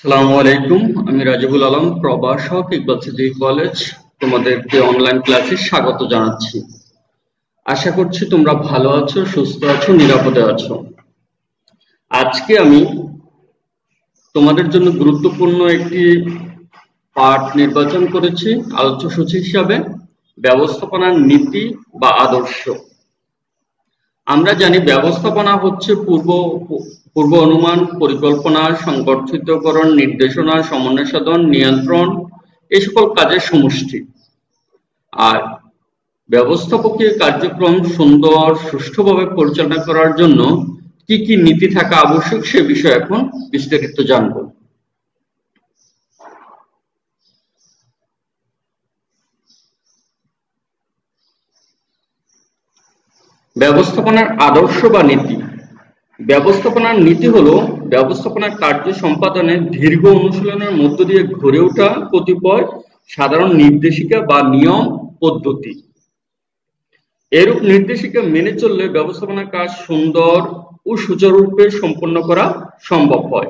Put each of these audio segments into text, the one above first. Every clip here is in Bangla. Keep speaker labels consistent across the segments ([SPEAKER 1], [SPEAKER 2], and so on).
[SPEAKER 1] আসসালামু আলাইকুম। আমি রাজিবুল আলম, প্রভাষক, ইকবাল সিদ্দিকী কলেজ। তোমাদেরকে অনলাইন ক্লাসে স্বাগত জানাচ্ছি। আশা করছি তোমরা ভালো আছো, সুস্থ আছো, নিরাপদে আছো। আজকে আমি তোমাদের জন্য গুরুত্বপূর্ণ একটি পাঠ নির্বাচন করেছি আলোচ্য সূচি হিসাবে, ব্যবস্থাপনার নীতি বা আদর্শ। আমরা জানি ব্যবস্থাপনা হচ্ছে পূর্ব অনুমান, পরিকল্পনা, সংগঠিতকরণ, নির্দেশনা, সমন্বয় সাধন, নিয়ন্ত্রণ, এই সকল কাজের সমষ্টি। আর ব্যবস্থাপকীয় কার্যক্রম সুন্দর সুষ্ঠুভাবে পরিচালনা করার জন্য কি কি নীতি থাকা আবশ্যক সে বিষয়ে এখন বিস্তারিত জানব। ব্যবস্থাপনার আদর্শ বা নীতি। ব্যবস্থাপনার নীতি হলো ব্যবস্থাপনার কার্য সম্পাদনে দীর্ঘ অনুশীলনের মধ্য দিয়ে গড়ে ওঠা কতিপয় সাধারণ নির্দেশিকা বা নিয়ম পদ্ধতি। এরূপ নির্দেশিকা মেনে চললে ব্যবস্থাপনার কাজ সুন্দর ও সুচারুরূপে সম্পন্ন করা সম্ভব হয়।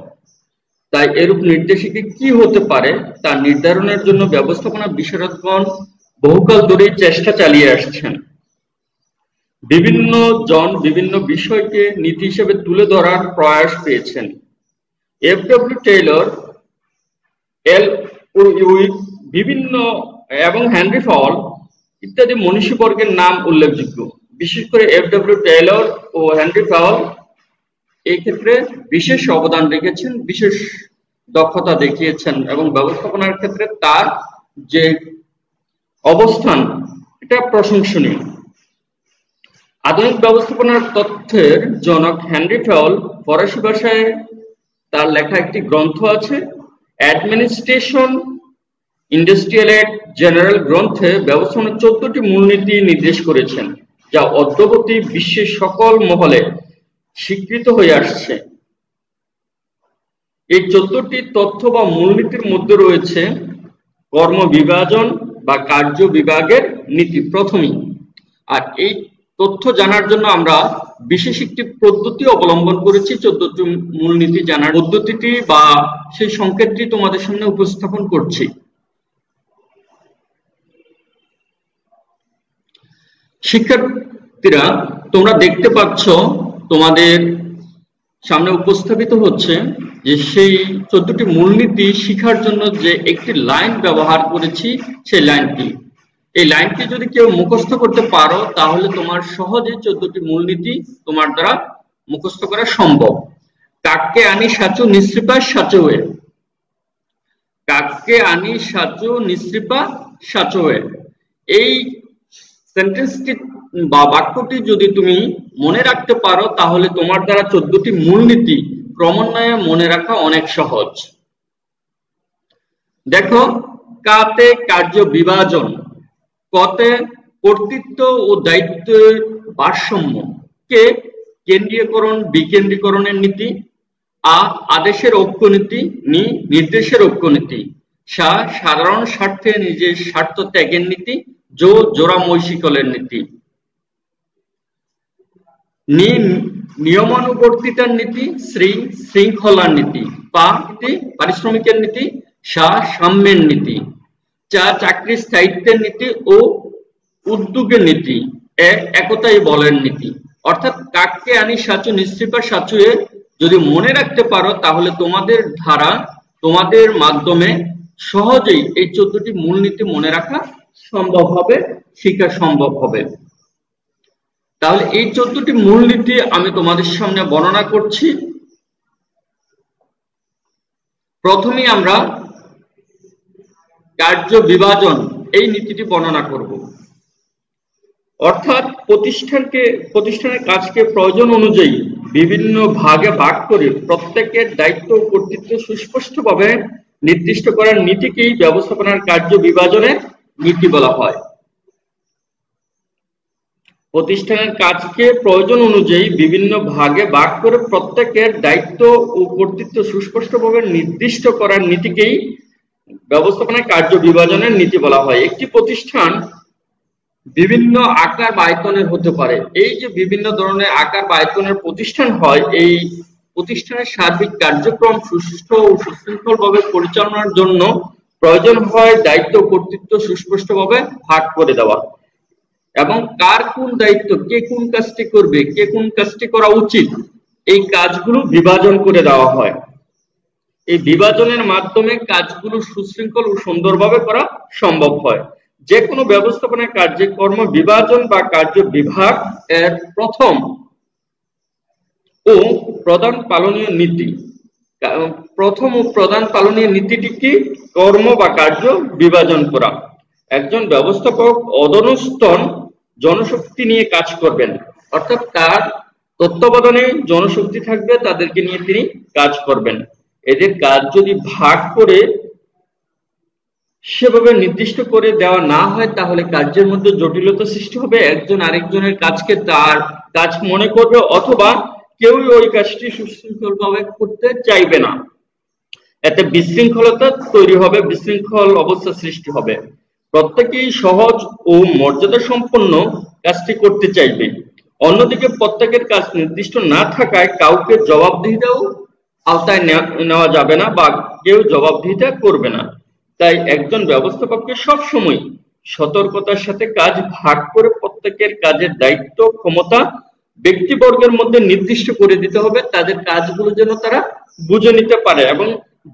[SPEAKER 1] তাই এরূপ নির্দেশিকা কি হতে পারে তা নির্ধারণের জন্য ব্যবস্থাপনা বিশারদগণ বহুকাল ধরেই চেষ্টা চালিয়ে আসছেন। বিভিন্ন জন বিভিন্ন বিষয়কে নীতি হিসেবে তুলে ধরার প্রয়াস পেয়েছেন। এফ.ডব্লিউ. টেইলর, এল. উইক বিভিন্ন এবং হেনরি ফাওয়েল ইত্যাদি মনীষীবর্গের নাম উল্লেখযোগ্য। বিশেষ করে এফ.ডব্লিউ. টেইলর ও হেনরি ফাওয়েল এই ক্ষেত্রে বিশেষ অবদান রেখেছেন, বিশেষ দক্ষতা দেখিয়েছেন এবং ব্যবস্থাপনার ক্ষেত্রে তার যে অবস্থান এটা প্রশংসনীয়। আধুনিক ব্যবস্থাপনার তত্ত্বের জনক হেনরি ফাওয়েল ফরাসি ভাষায় তার লেখা একটি গ্রন্থ আছে, অ্যাডমিনিস্ট্রেশন ইন্ডাস্ট্রিয়াল জেনারেল গ্রন্থে ব্যবস্থাপনার 14টি মূলনীতি নির্দেশ করেছেন, যা অদ্যাবধি বিশ্বের সকল মহলে স্বীকৃত হয়ে আসছে। এই 14টি তথ্য বা মূলনীতির মধ্যে রয়েছে কর্ম বিভাজন বা কার্য বিভাগের নীতি প্রথমেই। আর এই তথ্য জানার জন্য আমরা বিশেষ একটি পদ্ধতি অবলম্বন করেছি। 14টি মূলনীতি জানার পদ্ধতিটি বা সেই সংকেতটি তোমাদের সামনে উপস্থাপন করছি। শিক্ষার্থীরা, তোমরা দেখতে পাচ্ছ তোমাদের সামনে উপস্থাপিত হচ্ছে যে সেই 14টি মূলনীতি শিখার জন্য যে একটি লাইন ব্যবহার করেছি সেই লাইনটি। এই লাইনটি যদি কেউ মুখস্থ করতে পারো তাহলে তোমার সহজে 14টি মূলনীতি তোমার দ্বারা মুখস্থ করা সম্ভব। কাককে আনি সাচু নিঃসৃপা সাচুয়ে, কাককে আনি সাচু নিঃসৃপা সাচুয়ে, এই সেন্টেন্সটি বা বাক্যটি যদি তুমি মনে রাখতে পারো তাহলে তোমার দ্বারা 14টি মূলনীতি ক্রমান্বয়ে মনে রাখা অনেক সহজ। দেখো, কাতে কার্য বিভাজন, কতে কর্তৃত্ব ও দায়িত্বের ভারসাম্য, কে কেন্দ্রীয়করণ বিকেন্দ্রীকরণের নীতি, আদেশের ঐক্যনীতি, নির্দেশের ঐক্যনীতি, সাধারণ স্বার্থে নিজের স্বার্থ ত্যাগের নীতি, জোড়া মহিষিকলের নীতি, নিয়মানুবর্তিতার নীতি, শৃঙ্খলার নীতি, পারিশ্রমিকের নীতি, সাম্যের নীতি, চাকরির স্থায়িত্বের নীতি ও উদ্যোগের নীতি, একতাই বলের নীতি। অর্থাৎ কাককে আনি সাচু নিঃসৃপা সাচুয়ে যদি মনে রাখতে পারো তাহলে তোমাদের ধারা তোমাদের মাধ্যমে সহজেই এই 14টি মূলনীতি মনে রাখা সম্ভব হবে, শিক্ষা সম্ভব হবে। তাহলে এই 14টি মূলনীতি আমি তোমাদের সামনে বর্ণনা করছি। প্রথমেই আমরা কার্য বিভাজন এই নীতিটি বর্ণনা করব। অর্থাৎ প্রতিষ্ঠানের কাজকে প্রয়োজন অনুযায়ী বিভিন্ন ভাগে ভাগ করে প্রত্যেকের দায়িত্ব ও কর্তৃত্ব সুস্পষ্টভাবে নির্দিষ্ট করার নীতিকেই ব্যবস্থাপনার কার্য বিভাজনের নীতি বলা হয়। প্রতিষ্ঠানের কাজকে প্রয়োজন অনুযায়ী বিভিন্ন ভাগে ভাগ করে প্রত্যেকের দায়িত্ব ও কর্তৃত্ব সুস্পষ্টভাবে নির্দিষ্ট করার নীতিকেই ব্যবস্থাপনার কার্য বিভাজনের নীতি বলা হয়। একটি প্রতিষ্ঠান বিভিন্ন আকার বা আয়তনের হতে পারে। এই যে বিভিন্ন ধরনের আকার বা আয়তনের প্রতিষ্ঠান হয়, এই প্রতিষ্ঠানের সার্বিক কার্যক্রম সুষ্ঠু ও সুশৃঙ্খলভাবে পরিচালনার জন্য প্রয়োজন হয় দায়িত্ব কর্তৃত্ব সুস্পষ্টভাবে ভাগ করে দেওয়া এবং কার কোন দায়িত্ব, কে কোন কাজটি করবে, কে কোন কাজটি করা উচিত, এই কাজগুলো বিভাজন করে দেওয়া হয়। এই বিভাজনের মাধ্যমে কাজগুলো সুশৃঙ্খল ও সুন্দরভাবে করা সম্ভব হয়। যে কোনো ব্যবস্থাপনা কার্যক্রম বিভাজন বা কার্য বিভাগ এর প্রথম ও প্রধান পালনীয় নীতি। প্রথম ও প্রধান পালনীয় নীতিটি কি? কর্ম বা কার্য বিভাজন করা। একজন ব্যবস্থাপক অধস্তন জনশক্তি নিয়ে কাজ করবেন, অর্থাৎ তার তত্ত্বাবধানে জনশক্তি থাকবে, তাদেরকে নিয়ে তিনি কাজ করবেন। এদের কাজ যদি ভাগ করে সেভাবে নির্দিষ্ট করে দেওয়া না হয় তাহলে কাজের মধ্যে জটিলতা সৃষ্টি হবে, একজন আরেকজনের কাজকে তার কাজ মনে করবে অথবা কেউই ওই কাজটি সুশৃঙ্খলভাবে করতে চাইবে না। এতে বিশৃঙ্খলতা তৈরি হবে, বিশৃঙ্খল অবস্থা সৃষ্টি হবে। প্রত্যেকেই সহজ ও মর্যাদা সম্পন্ন কাজটি করতে চাইবে। অন্যদিকে প্রত্যেকের কাজ নির্দিষ্ট না থাকায় কাউকে জবাবদিহিতাও আওতায় নেওয়া যাবে না বা কেউ জবাবদিহিতা করবে না। তাই একজন ব্যবস্থাপককে সবসময় সতর্কতার সাথে কাজ ভাগ করে প্রত্যেকের কাজের দায়িত্ব ক্ষমতা ব্যক্তিবর্গের মধ্যে নির্দিষ্ট করে দিতে হবে, তাদের কাজগুলো যেন তারা বুঝে নিতে পারে এবং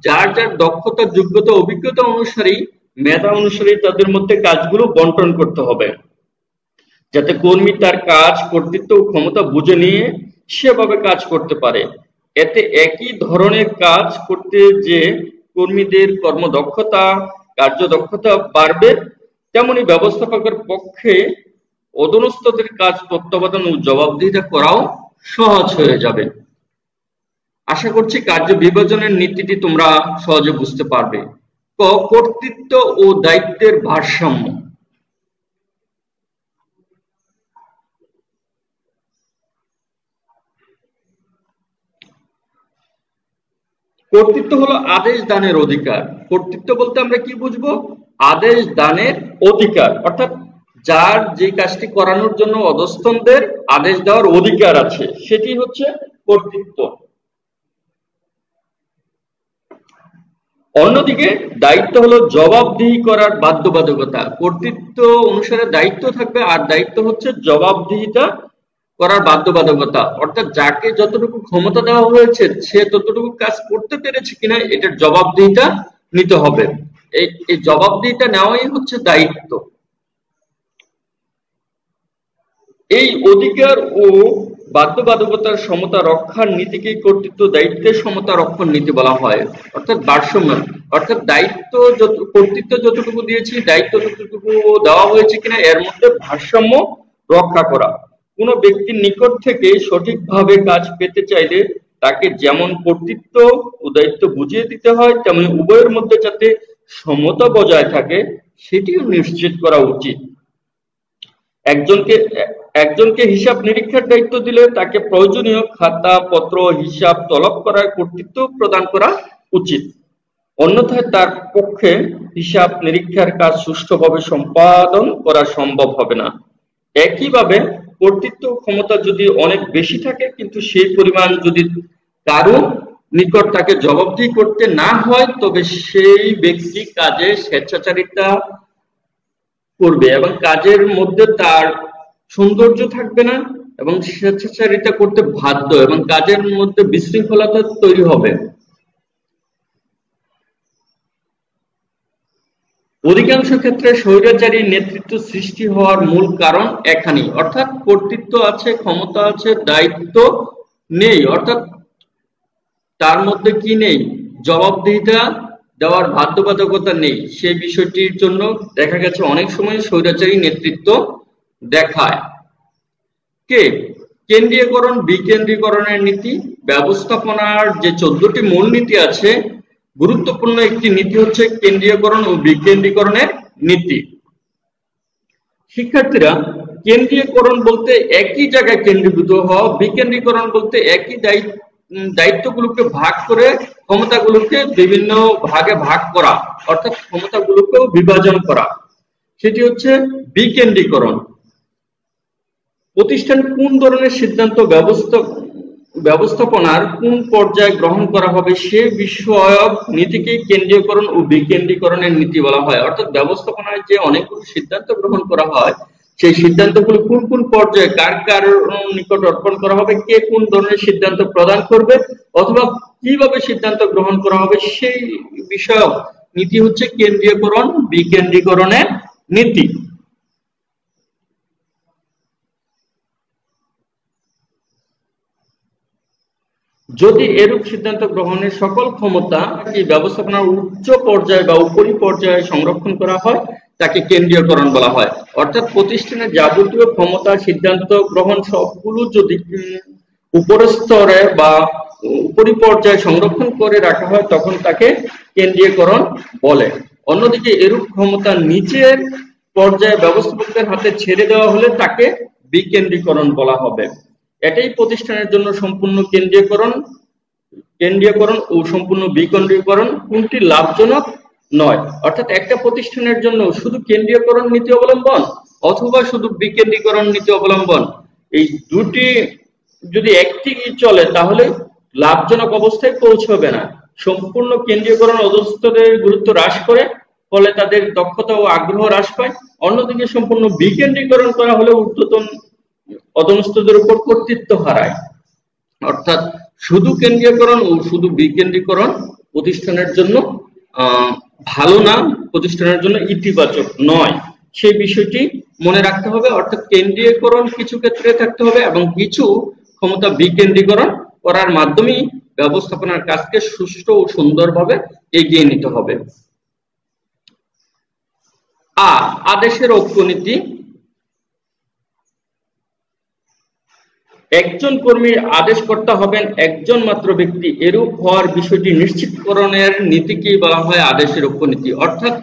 [SPEAKER 1] যার যার দক্ষতা যোগ্যতা অভিজ্ঞতা অনুসারেই মেধা অনুসারে তাদের মধ্যে কাজগুলো বন্টন করতে হবে, যাতে কর্মী তার কাজ কর্তৃত্ব ও ক্ষমতা বুঝে নিয়ে সেভাবে কাজ করতে পারে। এতে একই ধরনের কাজ করতে যে কর্মীদের কর্মদক্ষতা কার্যদক্ষতা বাড়বে, তেমনি ব্যবস্থাপকের পক্ষে অধস্তনদের কাজ তত্ত্বাবধান ও জবাবদিহিতা করাও সহজ হয়ে যাবে। আশা করছি কার্য বিভাজনের নীতিটি তোমরা সহজে বুঝতে পারবে। কর্তৃত্ব ও দায়িত্বের ভারসাম্য। কর্তৃত্ব হলো আদেশ দানের অধিকার। কর্তৃত্ব বলতে আমরা কি বুঝবো? আদেশ দানের অধিকার, অর্থাৎ যার যে কাজটি করানোর জন্য অধস্তনদের আদেশ দেওয়ার অধিকার আছে, সেটি হচ্ছে কর্তৃত্ব। অন্যদিকে দায়িত্ব হলো জবাবদিহি করার বাধ্যবাধকতা। কর্তৃত্ব অনুসারে দায়িত্ব থাকবে আর দায়িত্ব হচ্ছে জবাবদিহিতা করার বাধ্যবাধকতা, অর্থাৎ যাকে যতটুকু ক্ষমতা দেওয়া হয়েছে সে ততটুকু কাজ করতে পেরেছে কিনা এটার জবাবদিহিতা নিতে হবে। এই জবাবদিহিতা নেওয়াই হচ্ছে দায়িত্ব। এই অধিকার ও বাধ্যবাধকতার সমতা রক্ষার নীতিকে কর্তৃত্ব দায়িত্বের সমতা রক্ষার নীতি বলা হয়, অর্থাৎ ভারসাম্য। অর্থাৎ দায়িত্ব কর্তৃত্ব যতটুকু দিয়েছি, দায়িত্ব যতটুকু দেওয়া হয়েছে কিনা এর মধ্যে ভারসাম্য রক্ষা করা। কোনো ব্যক্তির নিকট থেকে সঠিকভাবে কাজ পেতে চাইলে তাকে যেমন কর্তৃত্ব ও দায়িত্ব বুঝিয়ে দিতে হয়, তেমনি উভয়ের মধ্যে যাতে সমতা বজায় থাকে সেটিও নিশ্চিত করা উচিত। একজনকে হিসাব নিরীক্ষার দায়িত্ব দিলে তাকে প্রয়োজনীয় খাতা পত্র হিসাব তলব করার কর্তৃত্ব প্রদান করা উচিত, অন্যথায় তার পক্ষে হিসাব নিরীক্ষার কাজ সুষ্ঠুভাবে সম্পাদন করা সম্ভব হবে না। একইভাবে কর্তৃত্ব ক্ষমতা যদি অনেক বেশি থাকে কিন্তু সেই পরিমাণ যদি কারো নিকট তাকে জবাবদিহি করতে না হয় তবে সেই ব্যক্তি কাজে স্বেচ্ছাচারিতা করবে এবং কাজের মধ্যে তার সৌন্দর্য থাকবে না এবং স্বেচ্ছাচারিতা করতে বাধ্য এবং কাজের মধ্যে বিশৃঙ্খলতা তৈরি হবে। অধিকাংশ ক্ষেত্রে স্বৈরাচারী নেতৃত্ব সৃষ্টি হওয়ার মূল কারণ এখানেই, অর্থাৎ কর্তৃত্ব আছে, ক্ষমতা আছে, দায়িত্ব নেই, অর্থাৎ তার মধ্যে কি নেই? জবাবদিহিতা দেওয়ার বাধ্যবাধকতা নেই। সেই বিষয়টির জন্য দেখা গেছে অনেক সময় স্বৈরাচারী নেতৃত্ব দেখায়। কে? কেন্দ্রীয়করণ বিকেন্দ্রীকরণের নীতি। ব্যবস্থাপনার যে 14টি মূল নীতি আছে, গুরুত্বপূর্ণ একটি নীতি হচ্ছে কেন্দ্রীয়করণ ও বিকেন্দ্রীকরণের নীতি। শিক্ষার্থীরা, কেন্দ্রীয়করণ বলতে একই জায়গায় কেন্দ্রীভূত হওয়া, বিকেন্দ্রীকরণ বলতে একই দায়িত্বগুলোকে ভাগ করে ক্ষমতাগুলোকে বিভিন্ন ভাগে ভাগ করা, অর্থাৎ ক্ষমতাগুলোকেও বিভাজন করা, সেটি হচ্ছে বিকেন্দ্রীকরণ। প্রতিষ্ঠান কোন ধরনের সিদ্ধান্ত ব্যবস্থাপনার কোন পর্যায়ে গ্রহণ করা হবে সে বিষয়ক নীতিকে কেন্দ্রীয়করণ ও বিকেন্দ্রীকরণের নীতি বলা হয়। অর্থাৎ ব্যবস্থাপনায় যে অনেকগুলো সিদ্ধান্ত গ্রহণ করা হয়, সেই সিদ্ধান্তগুলো কোন কোন পর্যায়ে কার কার নিকট অর্পণ করা হবে, কে কোন ধরনের সিদ্ধান্ত প্রদান করবে অথবা কিভাবে সিদ্ধান্ত গ্রহণ করা হবে, সেই বিষয়ক নীতি হচ্ছে কেন্দ্রীয়করণ বিকেন্দ্রীকরণের নীতি। যদি এরূপ সিদ্ধান্ত গ্রহণের সকল ক্ষমতা এই ব্যবস্থাপনার উচ্চ পর্যায়ে বা উপরি পর্যায়ে সংরক্ষণ করা হয়, তাকে কেন্দ্রীয়করণ বলা হয়। অর্থাৎ প্রতিষ্ঠানের যাবতীয় ক্ষমতা, সিদ্ধান্ত গ্রহণ সবগুলো যদি উপরের স্তরে বা উপরি পর্যায়ে সংরক্ষণ করে রাখা হয়, তখন তাকে কেন্দ্রীয়করণ বলে। অন্যদিকে এরূপ ক্ষমতা নিচের পর্যায়ে ব্যবস্থাপকদের হাতে ছেড়ে দেওয়া হলে তাকে বিকেন্দ্রীকরণ বলা হবে। এটাই প্রতিষ্ঠানের জন্য সম্পূর্ণ কেন্দ্রীয়করণ ও সম্পূর্ণ বিকেন্দ্রীকরণ কোনটি লাভজনক নয়। অর্থাৎ একটা প্রতিষ্ঠানের জন্য শুধু কেন্দ্রীয়করণ নীতি অবলম্বন অথবা শুধু বিকেন্দ্রীকরণ নীতি অবলম্বন, এই দুটি যদি একটি চলে তাহলে লাভজনক অবস্থায় পৌঁছবে না। সম্পূর্ণ কেন্দ্রীয়করণ অধস্তদের গুরুত্ব হ্রাস করে, ফলে তাদের দক্ষতা ও আগ্রহ হ্রাস পায়। অন্যদিকে সম্পূর্ণ বিকেন্দ্রীকরণ করা হলে ঊর্ধ্বতন অধস্তদের উপর কর্তৃত্ব হারায়। অর্থাৎ শুধু কেন্দ্রীয়করণ ও শুধু বিকেন্দ্রীকরণ প্রতিষ্ঠানের জন্য ভালো না, প্রতিষ্ঠানের জন্য ইতিবাচক নয়, সেই বিষয়টি মনে রাখতে হবে। অর্থাৎ কেন্দ্রীয়করণ কিছু ক্ষেত্রে থাকতে হবে এবং কিছু ক্ষমতা বিকেন্দ্রীকরণ করার মাধ্যমেই ব্যবস্থাপনার কাজকে সুষ্ঠু ও সুন্দরভাবে এগিয়ে নিতে হবে। আদেশের ঐক্যনীতি। একজন কর্মীর আদেশকর্তা হবেন একজন মাত্র ব্যক্তি, এরূপ হওয়ার বিষয়টি নিশ্চিতকরণের নীতিকেই বলা হয় আদেশের ঐক্যনীতি। অর্থাৎ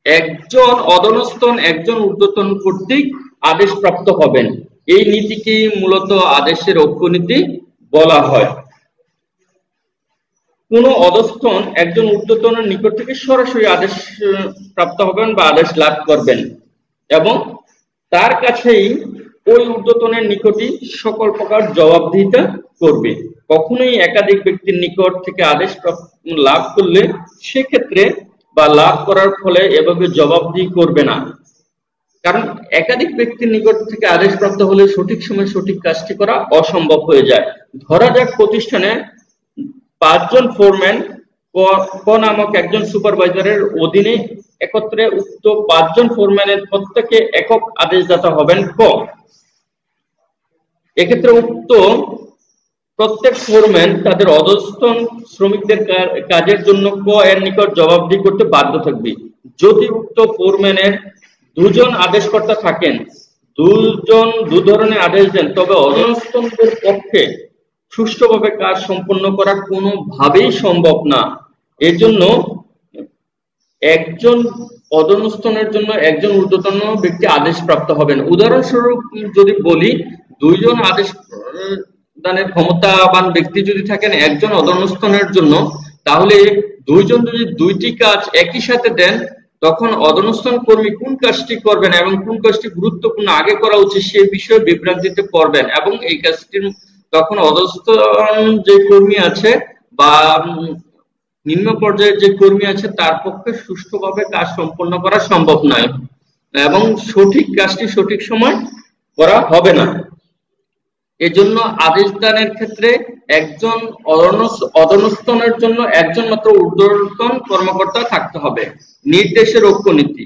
[SPEAKER 1] একজন অধস্তন একজন ঊর্ধ্বতন কর্তৃক আদেশপ্রাপ্ত হবেন, এই নীতিকেই মূলত আদেশের ঐক্যনীতি বলা হয়। কোন অধস্তন একজন ঊর্ধ্বতনের নিকট থেকে সরাসরি আদেশ প্রাপ্ত হবেন বা আদেশ লাভ করবেন এবং তার কাছেই ওই ঊর্ধ্বতনের নিকটই সকল প্রকার জবাবদিহিতা করবে। কখনোই একাধিক ব্যক্তির নিকট থেকে আদেশ লাভ করলে সেক্ষেত্রে বা লাভ করার ফলে এভাবে জবাবদিহি করবে না। কারণ একাধিক ব্যক্তির নিকট থেকে আদেশ প্রাপ্ত হলে সঠিক সময়ে সঠিক কাজটি করা অসম্ভব হয়ে যায়। ধরা যাক প্রতিষ্ঠানে 5 জন ফোরম্যান ক নামক একজন সুপারভাইজারের অধীনে একত্রে উক্ত 5 জন ফোরম্যানের প্রত্যেকে একক আদেশদাতা হবেন ক। এক্ষেত্রে উক্ত প্রত্যেক ফোরম্যান তাদের অধস্তন শ্রমিকদের কাজের জন্য ক এর নিকট জবাবদিহি করতে বাধ্য থাকবে। যদি উক্ত ফোরম্যানের 2 জন আদেশকর্তা থাকেন, 2 জন 2 ধরনের আদেশ দেন, তবে অধস্তনদের পক্ষে সুষ্ঠুভাবে কাজ সম্পন্ন করা কোনোভাবেই সম্ভব না। এর জন্য একজন অধস্তনের জন্য একজন ঊর্ধ্বতন ব্যক্তি আদেশ প্রাপ্ত হবেন। উদাহরণস্বরূপ যদি বলি, 2 জন আদেশ দানের ক্ষমতাবান ব্যক্তি যদি থাকেন একজন অধস্তনের জন্য, তাহলে 2 জন যদি 2টি কাজ একই সাথে দেন, তখন অধস্তন কর্মী কোন কাজটি করবেন এবং কোন কাজটি গুরুত্বপূর্ণ আগে করা উচিত সে বিষয়ে বিভ্রান্তিতে পড়বেন এবং এই কাজটির তখন অধস্তন যে কর্মী আছে বা নিম্ন পর্যায়ের যে কর্মী আছে তার পক্ষে সুষ্ঠুভাবে কাজ সম্পন্ন করা সম্ভব নয় এবং সঠিক কাজটি সঠিক সময় করা হবে না। এজন্য আদেশ দানের ক্ষেত্রে একজন অধস্তনের জন্য একজন মাত্র ঊর্ধ্বতন কর্মকর্তা থাকতে হবে। নির্দেশের ঐক্যনীতি।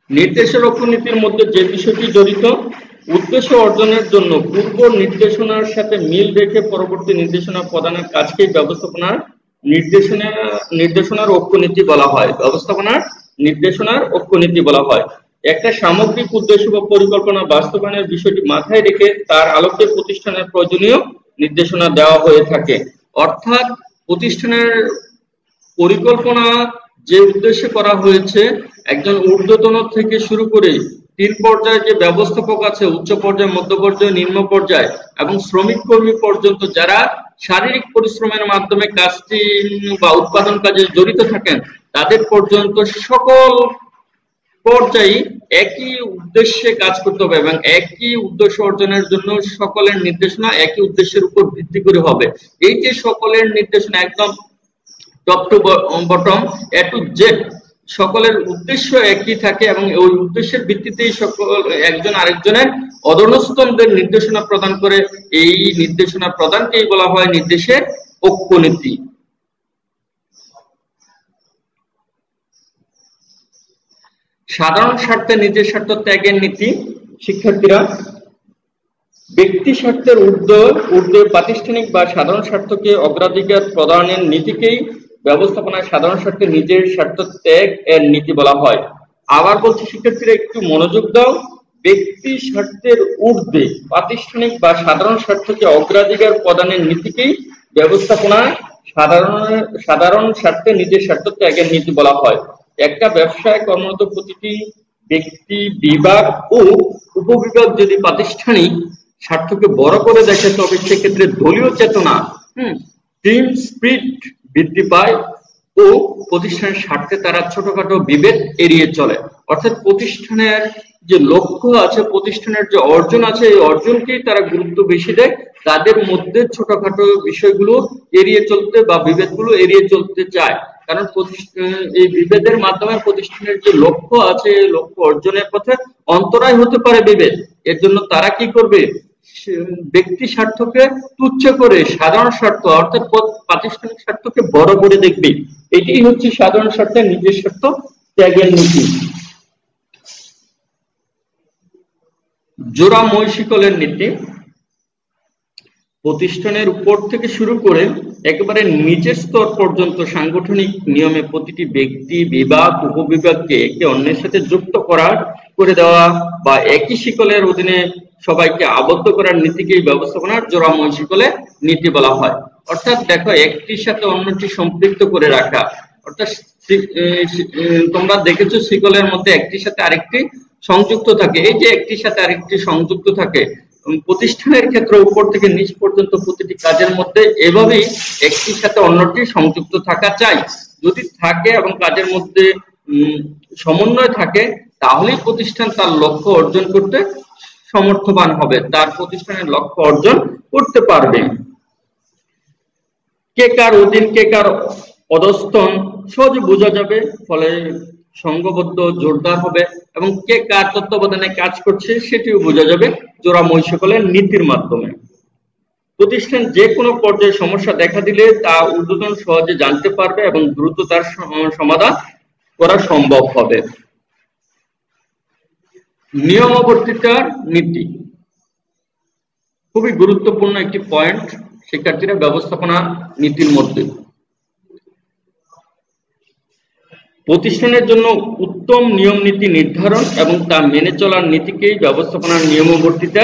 [SPEAKER 1] নির্দেশের ঐক্যনীতির মধ্যে যে বিষয়টি জড়িত, উদ্দেশ্য অর্জনের জন্য পূর্ব নির্দেশনার সাথে মিল রেখে পরবর্তী নির্দেশনা প্রদানের কাজকেই ব্যবস্থাপনার নির্দেশনার ঐক্যনীতি বলা হয়। ব্যবস্থাপনার নির্দেশনার ঐক্যনীতি বলা হয়। একটা সামগ্রিক উদ্দেশ্য বা পরিকল্পনা বাস্তবায়নের বিষয়টি মাথায় রেখে তার আলোকে প্রতিষ্ঠানের প্রয়োজনীয় নির্দেশনা দেওয়া হয়ে থাকে। অর্থাৎ প্রতিষ্ঠানের পরিকল্পনা যে উদ্দেশ্যে করা হয়েছে, একজন ঊর্ধ্বতন থেকে শুরু করে 3 পর্যায়ে যে ব্যবস্থাপক আছে, উচ্চ পর্যায়ে, মধ্য পর্যায়ে, নিম্ন পর্যায়ে এবং শ্রমিক কর্মী পর্যন্ত যারা শারীরিক পরিশ্রমের মাধ্যমে কাজটি বা উৎপাদন কাজে জড়িত থাকেন, তাদের পর্যন্ত সকল পর্যায়ে একই উদ্দেশ্যে কাজ করতে হবে এবং একই উদ্দেশ্য অর্জনের জন্য সকলের নির্দেশনা একই উদ্দেশ্যের উপর ভিত্তি করে হবে। এই যে সকলের নির্দেশনা একদম top to bottom, A to Z, সকলের উদ্দেশ্য একই থাকে এবং ওই উদ্দেশ্যের ভিত্তিতেই সকল একজন আরেকজনের অধস্তনদের নির্দেশনা প্রদান করে। এই নির্দেশনা প্রদানকেই বলা হয় নির্দেশের ঐক্যনীতি। সাধারণ স্বার্থে নিজের স্বার্থ ত্যাগের নীতি। শিক্ষার্থীরা, ব্যক্তি স্বার্থের ঊর্ধ্বে প্রাতিষ্ঠানিক বা সাধারণ স্বার্থকে অগ্রাধিকার প্রদানের নীতিকেই ব্যবস্থাপনায় সাধারণ স্বার্থে নিজের স্বার্থ ত্যাগ এর নীতি বলা হয়। আবার বলছি শিক্ষার্থীরা, একটু মনোযোগ দাও। ব্যক্তি স্বার্থের ঊর্ধ্বে প্রাতিষ্ঠানিক বা সাধারণ স্বার্থকে অগ্রাধিকার প্রদানের নীতিকেই ব্যবস্থাপনায় সাধারণ স্বার্থে নিজের স্বার্থ ত্যাগের নীতি বলা হয়। একটা ব্যবসায় কর্মরত প্রতিটি ব্যক্তি, বিভাগ ও উপবিভাগ যদি প্রাতিষ্ঠানিক স্বার্থকে বড় করে দেখে তবে সেক্ষেত্রে দলীয় চেতনা, টিম স্পিরিট বৃদ্ধি পায় ও প্রতিষ্ঠানের স্বার্থে তারা ছোটখাটো বিভেদ এড়িয়ে চলে। অর্থাৎ প্রতিষ্ঠানের যে লক্ষ্য আছে, প্রতিষ্ঠানের যে অর্জন আছে, এই অর্জনকেই তারা গুরুত্ব বেশি দেয়। তাদের মধ্যে ছোটখাটো বিষয়গুলো এড়িয়ে চলতে বা বিভেদগুলো এড়িয়ে চলতে চায়। কারণ এই বিভেদের মাধ্যমে প্রতিষ্ঠানের যে লক্ষ্য আছে, এই লক্ষ্য অর্জনের পথে অন্তরায় হতে পারে বিভেদ। এর জন্য তারা কি করবে? ব্যক্তি স্বার্থকে তুচ্ছ করে সাধারণ স্বার্থ অর্থাৎ প্রাতিষ্ঠানিক স্বার্থকে বড় করে দেখবে। এটাই হচ্ছে সাধারণ স্বার্থে নিজের স্বার্থ ত্যাগের নীতি। জোড়া মই শিকলের নীতি। প্রতিষ্ঠানের উপর থেকে শুরু করে একেবারে নিচের স্তর পর্যন্ত সাংগঠনিক নিয়মে প্রতিটি ব্যক্তি, বিভাগ, উপবিভাগকে একে অন্যের সাথে যুক্ত করে দেওয়া বা একই শিকলের অধীনে সবাইকে আবদ্ধ করার নীতিকেই ব্যবস্থাপনার জোড়াময় শিকলের নীতি বলা হয়। অর্থাৎ দেখো, একটির সাথে অন্যটি সম্পৃক্ত করে রাখা। অর্থাৎ তোমরা দেখেছো শিকলের মধ্যে একটির সাথে আরেকটি সংযুক্ত থাকে। এই যে একটির সাথে আরেকটি সংযুক্ত থাকে, প্রতিষ্ঠানের ক্ষেত্রে উপর থেকে নিচ পর্যন্ত প্রতিটি কাজের মধ্যে এভাবেই একটির সাথে অন্যটি সংযুক্ত থাকা চাই। যদি থাকে এবং কাজের মধ্যে সমন্বয় থাকে, তাহলেই প্রতিষ্ঠান তার লক্ষ্য অর্জন করতে সমর্থবান হবে, তার প্রতিষ্ঠানের লক্ষ্য অর্জন করতে পারবে। কে কার অধীন, কে কার অধস্তন সহজে বোঝা যাবে, ফলে সংঘবদ্ধ জোরদার হবে এবং কে কার তত্ত্বাবধানে কাজ করছে সেটিও বোঝা যাবে জোড়াময় শিকলের নীতির মাধ্যমে। প্রতিষ্ঠান যে কোনো পর্যায়ে সমস্যা দেখা দিলে তা ঊর্ধ্বতন সহজে জানতে পারবে এবং দ্রুত তার সমাধান করা সম্ভব হবে। নিয়মাবর্তিতার নীতি খুবই গুরুত্বপূর্ণ একটি পয়েন্ট শিক্ষার্থীরা ব্যবস্থাপনা নীতির মধ্যে। প্রতিষ্ঠানের জন্য উত্তম নিয়ম নীতি নির্ধারণ এবং তা মেনে চলার নীতিকেই ব্যবস্থাপনার নিয়মাবর্তিতা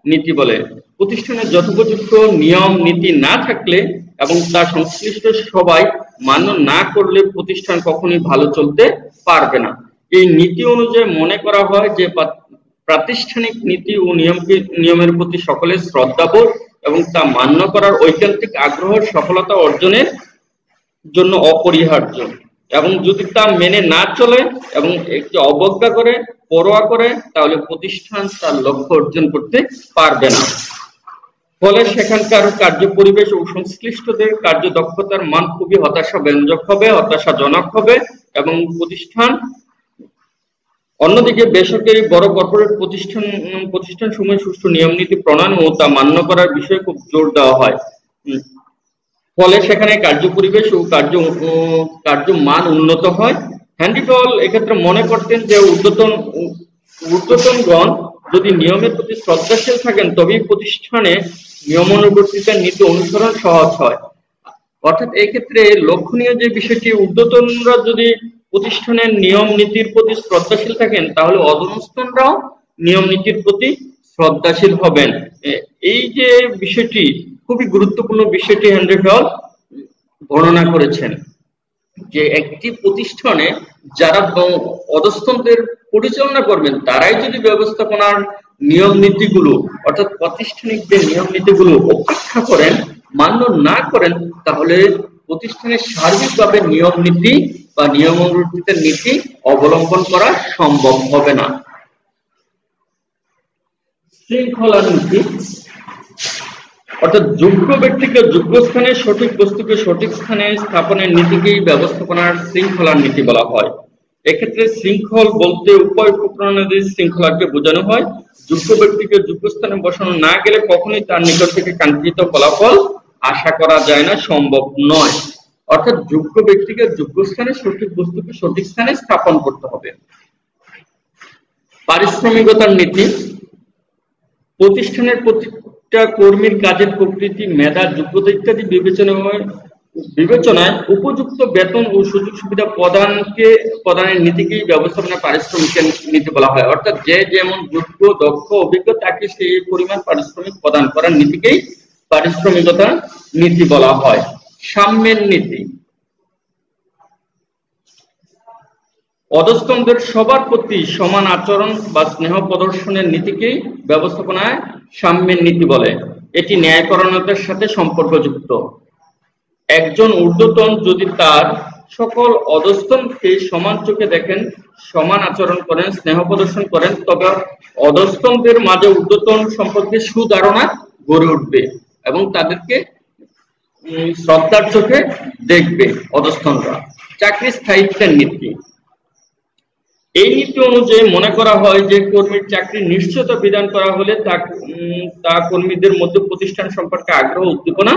[SPEAKER 1] নীতি বলে। প্রতিষ্ঠানের যথোপযুক্ত নিয়ম নীতি না থাকলে এবং তা সংশ্লিষ্ট সবাই মান্য না করলে প্রতিষ্ঠান কখনোই ভালো চলতে পারবে না। এই নীতি অনুযায়ী মনে করা হয় যে প্রাতিষ্ঠানিক নীতি ও নিয়মের প্রতি সকলের শ্রদ্ধাবোধ এবং তা মান্য করার ঐকান্তিক আগ্রহ সফলতা অর্জনের জন্য অপরিহার্য, এবং যদি তা মেনে না চলে এবং একটি অবজ্ঞা করে, পরোয়া করে, তাহলে প্রতিষ্ঠান তার লক্ষ্য অর্জন করতে পারবে না। ফলে সেখানকার কার্য পরিবেশ ও সংশ্লিষ্টদের কার্যদক্ষতার মান খুবই হতাশাব্যঞ্জক হবে, হতাশাজনক হবে এবং প্রতিষ্ঠান, অন্যদিকে বেসরকারি বড় কর্পোরেট প্রতিষ্ঠান সমূহে সুষ্ঠু নিয়ম নীতি প্রণয়ন ও তা মান্য করার বিষয়ে খুব জোর দেওয়া হয়। ফলে সেখানে কার্য পরিবেশ ও কার্য মান উন্নত হয়। হেনরি ফয়েল এক্ষেত্রে মনে করতেন যে ঊর্ধ্বতনগণ যদি নিয়মের প্রতি শ্রদ্ধাশীল থাকেন তবেই প্রতিষ্ঠানে নিয়মানুবর্তিতার নীতি অনুসরণ সহজ হয়। অর্থাৎ এক্ষেত্রে লক্ষণীয় যে বিষয়টি, ঊর্ধ্বতনরা যদি প্রতিষ্ঠানের নিয়ম নীতির প্রতি শ্রদ্ধাশীল থাকেন তাহলে অধস্তনরাও নিয়ম নীতির প্রতি শ্রদ্ধাশীল হবেন। এই যে বিষয়টি, খুবই গুরুত্বপূর্ণ বিষয়টি হেনরি ফয়েল বর্ণনা করেছেন যে একটি প্রতিষ্ঠানে যারা অধস্তনদের পরিচালনা করবেন তারাই যদি ব্যবস্থাপনার নিয়ম নীতিগুলো অর্থাৎ প্রাতিষ্ঠানিক যে নিয়ম নীতিগুলো উপেক্ষা করেন, মান্য না করেন, তাহলে প্রতিষ্ঠানের সার্বিকভাবে নিয়ম নীতি বা নিয়মানুবর্তিতার নীতি অবলম্বন করা সম্ভব হবে না। শৃঙ্খলা নীতি অর্থাৎ যোগ্য ব্যক্তিকে যোগ্য স্থানে, সঠিক বস্তুকে সঠিক স্থানে স্থাপনের নীতিকেই ব্যবস্থাপনার শৃঙ্খলার নীতি বলা হয়। এক্ষেত্রে শৃঙ্খল বলতে উভয় প্রকরণের শৃঙ্খলাকে বোঝানো হয়। যোগ্য ব্যক্তিকে যোগ্য স্থানে বসানো না গেলে কখনোই তার নিকট থেকে কাঙ্ক্ষিত ফলাফল আশা করা যায় না, সম্ভব নয়। অর্থাৎ যোগ্য ব্যক্তিকে যোগ্য স্থানে, সঠিক বস্তুকে সঠিক স্থানে স্থাপন করতে হবে। পারিশ্রমিকতার নীতি প্রতিষ্ঠানের প্রতিটা কর্মীর কাজের প্রকৃতি, মেধা, যোগ্যতা ইত্যাদি বিবেচনায় উপযুক্ত বেতন ও সুযোগ সুবিধা প্রদানের নীতিকেই ব্যবস্থাপনা পারিশ্রমিকের নীতি বলা হয়। অর্থাৎ যে যেমন যোগ্য, দক্ষ, অভিজ্ঞ তাকে সেই পরিমাণ পারিশ্রমিক প্রদান করার নীতিকেই পারিশ্রমিকতা নীতি বলা হয়। সাম্যের নীতি অধস্তনদের সবার প্রতি সমান আচরণ বা স্নেহ প্রদর্শনের নীতিকেই ব্যবস্থাপনায় সাম্যের নীতি বলে। এটি ন্যায়পরায়ণতার সাথে সম্পর্কযুক্ত। একজন ঊর্ধ্বতন যদি তার সকল অধস্তনকে সমান চোখে দেখেন, সমান আচরণ করেন, স্নেহ প্রদর্শন করেন, তবে অধস্তনদের মাঝে ঊর্ধ্বতন সম্পর্কে সুধারণা গড়ে উঠবে এবং তাদেরকে শ্রদ্ধার চোখে দেখবে অধস্তনরা। চাকরি স্থায়িত্বের নীতি এই নীতি অনুযায়ী মনে করা হয় যে কর্মীর চাকরির নিশ্চয়তা বিধান করা হলে তা কর্মীদের মধ্যে প্রতিষ্ঠান সম্পর্কে আগ্রহ উদ্দীপনা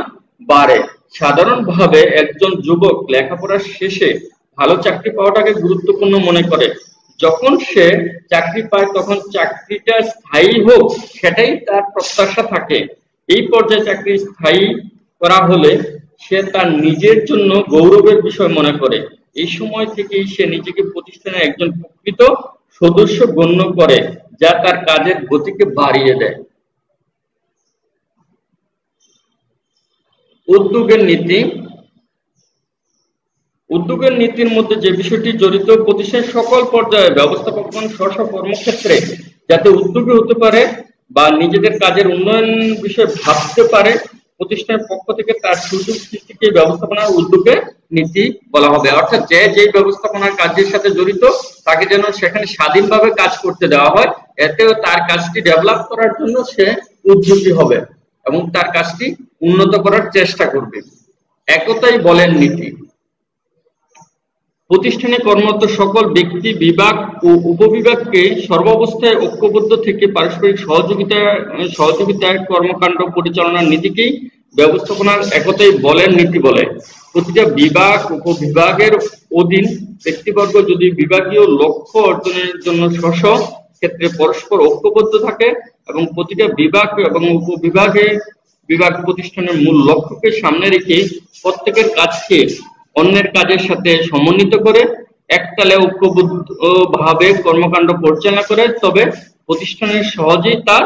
[SPEAKER 1] বাড়ে। সাধারণভাবে একজন যুবক লেখাপড়ার শেষে ভালো চাকরি পাওয়াটাকে গুরুত্বপূর্ণ মনে করে। যখন সে চাকরি পায় তখন চাকরিটা স্থায়ী হোক সেটাই তার প্রত্যাশা থাকে। এই পর্যায়ে চাকরি স্থায়ী করা হলে সে তার নিজের জন্য গৌরবের বিষয় মনে করে। এই সময় থেকেই সে নিজেকে প্রতিষ্ঠানের একজন প্রকৃত সদস্য গণ্য করে, যা তার কাজের গতিকে বাড়িয়ে দেয়। উদ্যোগের নীতি উদ্যোগের নীতির মধ্যে যে বিষয়টি জড়িত, প্রতিষ্ঠানের সকল পর্যায়ে ব্যবস্থাপকগণ স্ব কর্মক্ষেত্রে যাতে উদ্যোগী হতে পারে বা নিজেদের কাজের উন্নয়ন বিষয়ে ভাবতে পারে, প্রতিষ্ঠানের পক্ষ থেকে তার সুযোগ সৃষ্টিকে ব্যবস্থাপনার উদ্যোগের নীতি বলা হবে। অর্থাৎ যে ব্যবস্থাপনার কাজের সাথে জড়িত তাকে যেন সেখানে স্বাধীনভাবে কাজ করতে দেওয়া হয়, এতেও তার কাজটি ডেভেলপ করার জন্য সে উদ্যোগী হবে এবং তার কাজটি উন্নত করার চেষ্টা করবে। একতাই বলের নীতি প্রতিষ্ঠানে কর্মরত সকল ব্যক্তি, বিভাগ ও উপবিভাগকে সর্বাবস্থায় ঐক্যবদ্ধ থেকে পারস্পরিক সহযোগিতায় কর্মকাণ্ড পরিচালনার নীতিকেই ব্যবস্থাপনার একতাই বলের নীতি বলে। প্রতিটা বিভাগ, উপবিভাগের অধীন ব্যক্তিবর্গ যদি বিভাগীয় লক্ষ্য অর্জনের জন্য স্ব ক্ষেত্রে পরস্পর ঐক্যবদ্ধ থাকে এবং প্রতিটা বিভাগ এবং বিভাগ প্রতিষ্ঠানের মূল লক্ষ্যকে সামনে রেখে প্রত্যেকের কাজকে অন্যের কাজের সাথে সমন্বিত করে একতালে ঐক্যবদ্ধভাবে কর্মকাণ্ড পরিচালনা করে, তবে প্রতিষ্ঠানের সহজেই তার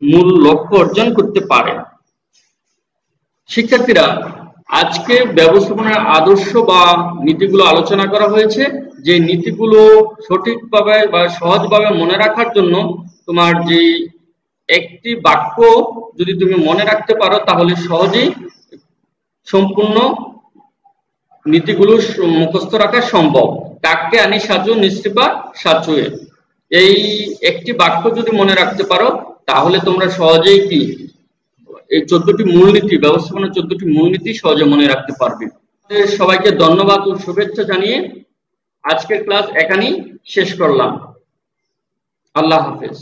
[SPEAKER 1] মূল লক্ষ্য অর্জন করতে পারে। শিক্ষার্থীরা, আজকে ব্যবস্থাপনার আদর্শ বা নীতিগুলো আলোচনা করা হয়েছে। যে নীতিগুলো সঠিকভাবে বা সহজভাবে মনে রাখার জন্য তোমার যে একটি বাক্য যদি তুমি মনে রাখতে পারো তাহলে সহজেই সম্পূর্ণ নীতিগুলো মুখস্থ রাখা সম্ভব। কাককে আনি সাজু নিশ্চিপা সাচুয়ে, এই একটি বাক্য যদি মনে রাখতে পারো তাহলে তোমরা সহজেই কি এই 14টি মূলনীতি, ব্যবস্থাপনার 14টি মূলনীতি সহজে মনে রাখতে পারবে। সবাইকে ধন্যবাদ ও শুভেচ্ছা জানিয়ে আজকের ক্লাস এখানেই শেষ করলাম। আল্লাহ হাফেজ।